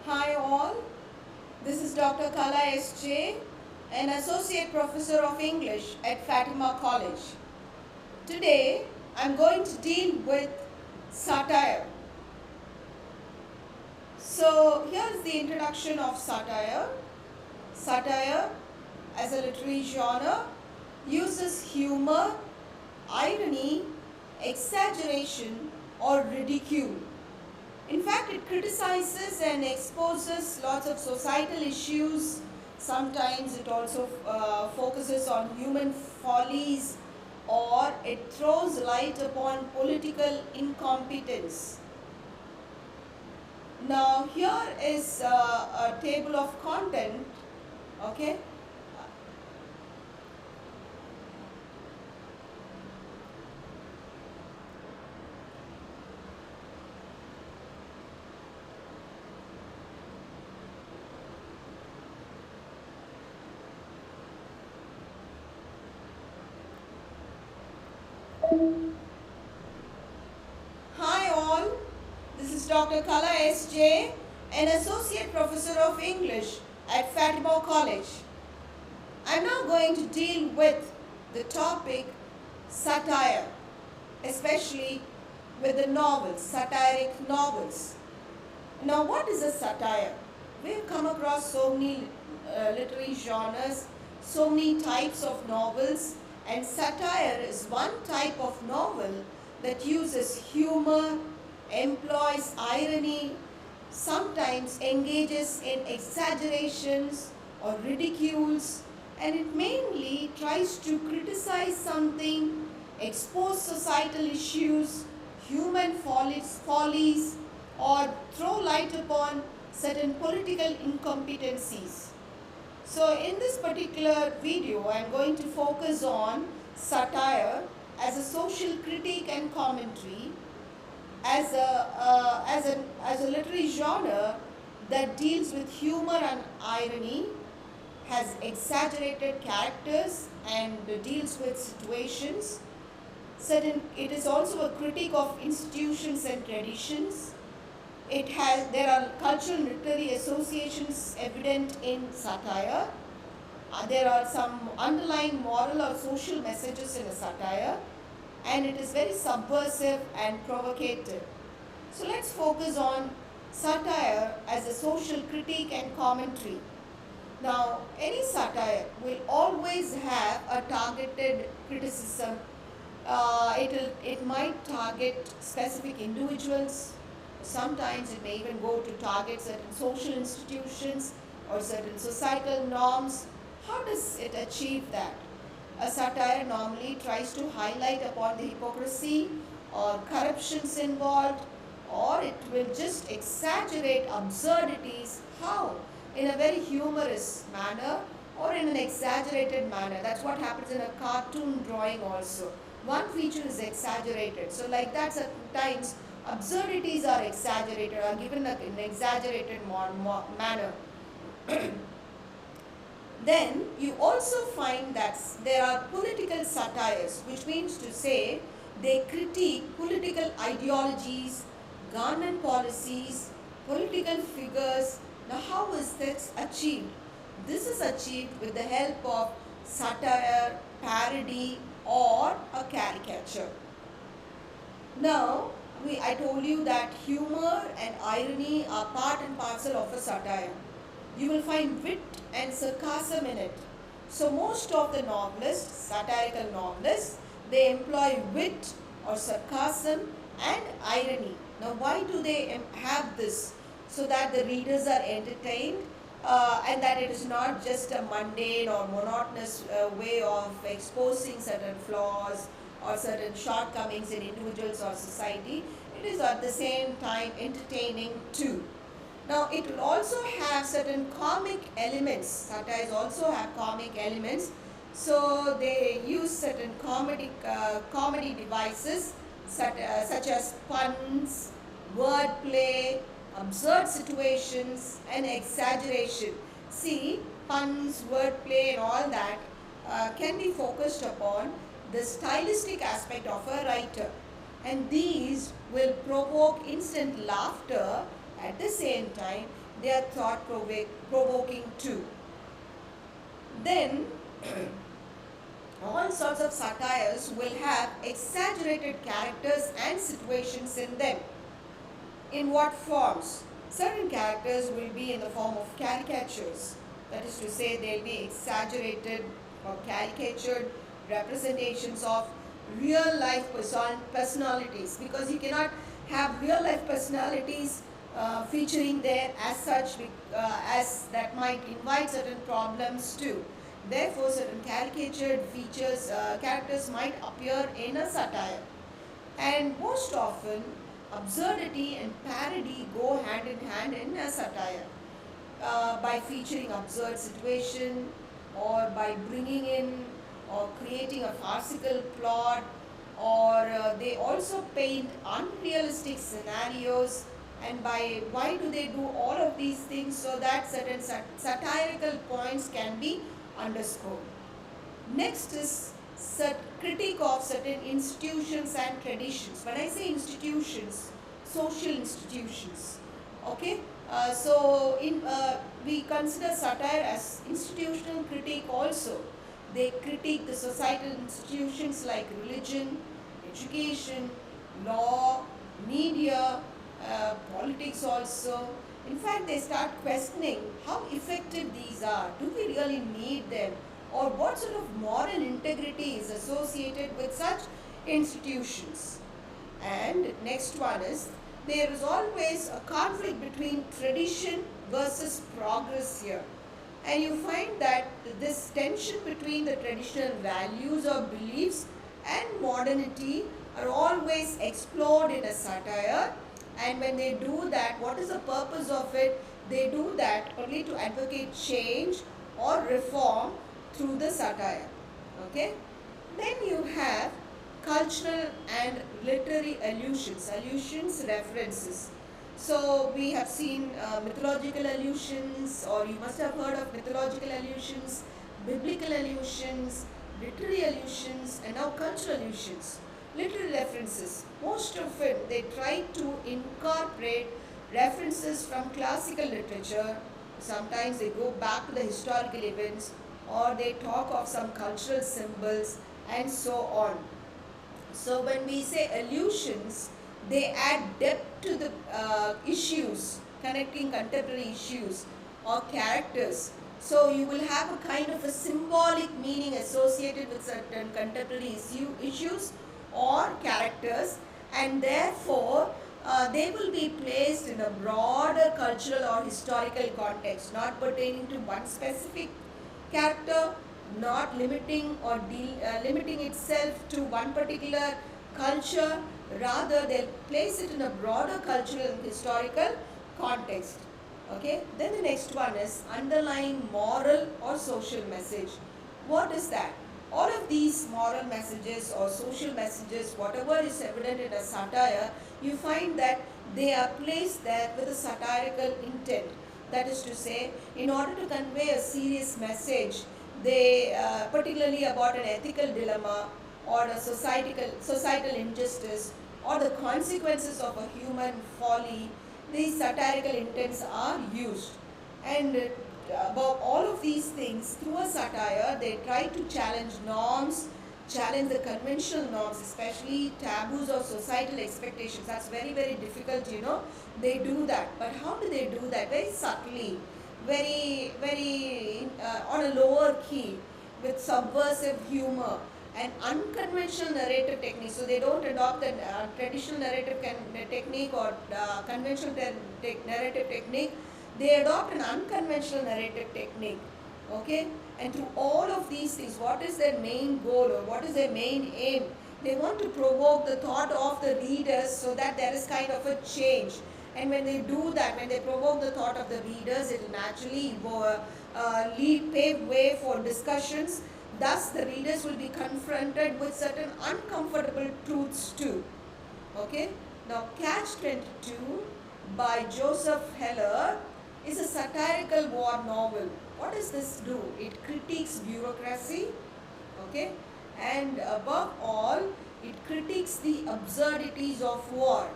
Hi all, this is Dr. Kala S.J., an Associate Professor of English at Fatima College. Today, I'm going to deal with satire. So, here's the introduction of satire. Satire, as a literary genre, uses humor, irony, exaggeration, or ridicule. In fact, it criticizes and exposes lots of societal issues. Sometimes it also focuses on human follies, or it throws light upon political incompetence. Now, here is a table of content. Okay. Hi all, this is Dr. Kala S.J., an Associate Professor of English at Fatima College. I'm now going to deal with the topic satire, especially with the novels, satiric novels. Now, what is a satire? We've come across so many literary genres, so many types of novels, and satire is one type of novel that uses humor, employs irony, sometimes engages in exaggerations or ridicules, and it mainly tries to criticize something, expose societal issues, human follies, or throw light upon certain political incompetencies. So in this particular video, I am going to focus on satire as a social critique and commentary, as a literary genre that deals with humor and irony, has exaggerated characters and deals with situations. It is also a critique of institutions and traditions. There are cultural and literary associations evident in satire. There are some underlying moral or social messages in a satire, and it is very subversive and provocative. So let's focus on satire as a social critique and commentary. Now, any satire will always have a targeted criticism. It might target specific individuals. Sometimes it may even go to target certain social institutions or certain societal norms. How does it achieve that? A satire normally tries to highlight upon the hypocrisy or corruptions involved, or it will just exaggerate absurdities. How? In a very humorous manner or in an exaggerated manner. That's what happens in a cartoon drawing also. One feature is exaggerated. So like that, sometimes absurdities are exaggerated, are given in an exaggerated manner. Then you also find that there are political satires, which means to say they critique political ideologies, government policies, political figures. Now, how is this achieved? This is achieved with the help of satire, parody, or a caricature. Now, I told you that humor and irony are part and parcel of a satire. You will find wit and sarcasm in it. So most of the novelists, satirical novelists, they employ wit or sarcasm and irony. Now why do they have this? So that the readers are entertained and that it is not just a mundane or monotonous way of exposing certain flaws or certain shortcomings in individuals or society. It is at the same time entertaining too. Now, it will also have certain comic elements. Satires also have comic elements. So, they use certain comedy devices such as puns, wordplay, absurd situations, and exaggeration. See, puns, wordplay, and all that can be focused upon the stylistic aspect of a writer. And these will provoke instant laughter. At the same time, they are thought provoking too. Then all sorts of satires will have exaggerated characters and situations in them. In what forms? Certain characters will be in the form of caricatures. That is to say, they'll be exaggerated or caricatured representations of real life personalities, because you cannot have real life personalities featuring there as such, as that might invite certain problems too. Therefore, certain caricatured characters might appear in a satire. And most often, absurdity and parody go hand in hand in a satire, by featuring absurd situation, or by bringing in or creating a farcical plot, or they also paint unrealistic scenarios. And by why do they do all of these things? So that certain satirical points can be underscored. Next is critique of certain institutions and traditions. When I say institutions, social institutions, okay? We consider satire as institutional critique also. They critique the societal institutions like religion, education, law, media, politics also. In fact, they start questioning how effective these are. Do we really need them? Or what sort of moral integrity is associated with such institutions? And next one is, there is always a conflict between tradition versus progress here. And you find that this tension between the traditional values or beliefs and modernity are always explored in a satire. And when they do that, what is the purpose of it? They do that only to advocate change or reform through the satire. Okay? Then you have cultural and literary allusions, references. So we have seen mythological allusions, or you must have heard of mythological allusions, biblical allusions, literary allusions, and now cultural allusions. Literary references, most of it they try to incorporate references from classical literature. Sometimes they go back to the historical events, or they talk of some cultural symbols, and so on. So when we say allusions, they add depth to the issues, connecting contemporary issues or characters. So you will have a kind of a symbolic meaning associated with certain contemporary issues or characters, and therefore they will be placed in a broader cultural or historical context, not pertaining to one specific character, not limiting or limiting itself to one particular culture. Rather, they'll place it in a broader cultural and historical context. Okay. Then the next one is underlying moral or social message. What is that? All of these moral messages or social messages, whatever is evident in a satire, you find that they are placed there with a satirical intent. That is to say, in order to convey a serious message, they particularly about an ethical dilemma, or a societal injustice, or the consequences of a human folly, these satirical intents are used. And above all of these things, through a satire, they try to challenge norms, challenge the conventional norms, especially taboos or societal expectations. That's very, very difficult, They do that. But how do they do that? Very subtly, very, very on a lower key, with subversive humor and unconventional narrative techniques. So they don't adopt the traditional narrative technique or conventional narrative technique. They adopt an unconventional narrative technique. Okay? And through all of these things, what is their main goal, or what is their main aim? They want to provoke the thought of the readers so that there is kind of a change. And when they do that, when they provoke the thought of the readers, it will naturally pave way for discussions. Thus, the readers will be confronted with certain uncomfortable truths too. Okay? Now, Catch 22 by Joseph Heller is a satirical war novel. What does this do? It critiques bureaucracy, okay? And above all, it critiques the absurdities of war.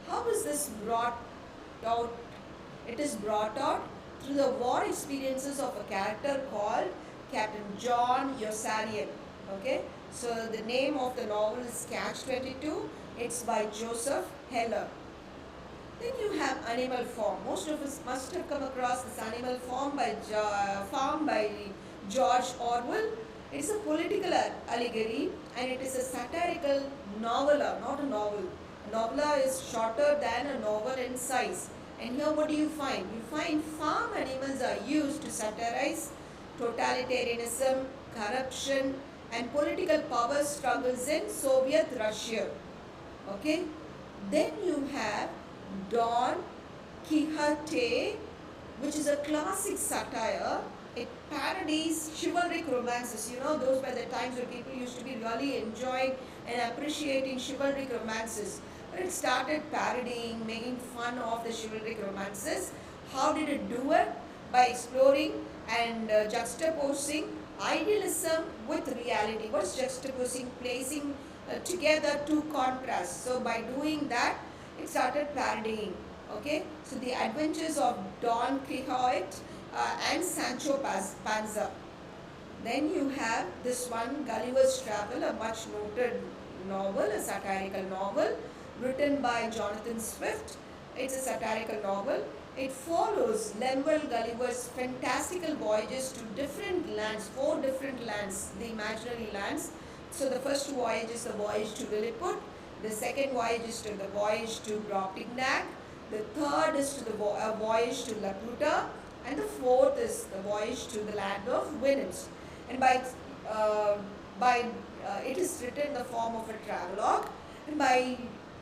How is this brought out It is brought out through the war experiences of a character called Captain John Yossarian. Okay, so the name of the novel is Catch 22. It's by Joseph Heller. Then you have Animal Farm. Most of us must have come across this Animal Farm by George Orwell. It's a political allegory and it is a satirical novella, not a novel. A novella is shorter than a novel in size. And here what do you find? You find farm animals are used to satirize totalitarianism, corruption and political power struggles in Soviet Russia. Okay? Then you have Don Quixote, which is a classic satire. It parodies chivalric romances. You know, those by the times where people used to be really enjoying and appreciating chivalric romances. But it started parodying, making fun of the chivalric romances. How did it do it? By exploring and juxtaposing idealism with reality. What's juxtaposing? Placing together two contrasts. So by doing that, it started parodying. Okay, so the adventures of Don Quixote and Sancho Panza. Then you have this one, Gulliver's Travel, a much noted novel, a satirical novel written by Jonathan Swift. It's a satirical novel. It follows Lemuel Gulliver's fantastical voyages to different lands, 4 different lands, the imaginary lands. So the first voyage is the voyage to Lilliput. The second voyage is to the voyage to Brobdingnag. The third is to the voyage to Laputa. And the fourth is the voyage to the land of Winans. And it is written in the form of a travelogue. And by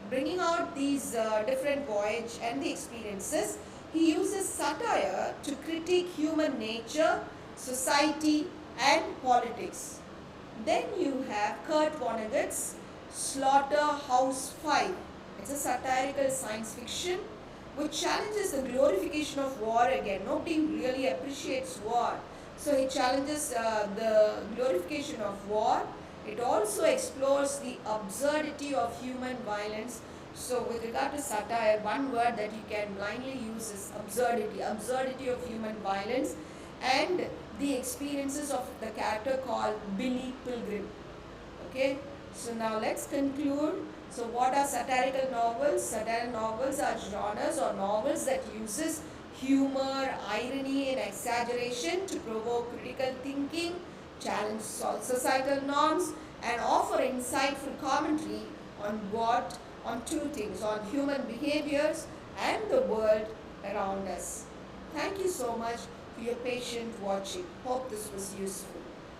bringing out these different voyage and the experiences, he uses satire to critique human nature, society and politics. Then you have Kurt Vonnegut's Slaughterhouse-Five. It's a satirical science fiction which challenges the glorification of war again. Nobody really appreciates war. So he challenges the glorification of war. It also explores the absurdity of human violence. So with regard to satire, one word that you can blindly use is absurdity. Absurdity of human violence and the experiences of the character called Billy Pilgrim. Okay, so now let's conclude. So what are satirical novels? Satirical novels are genres or novels that uses humor, irony and exaggeration to provoke critical thinking, challenge societal norms and offer insightful commentary on two things, on human behaviors and the world around us. Thank you so much for your patient watching. Hope this was useful.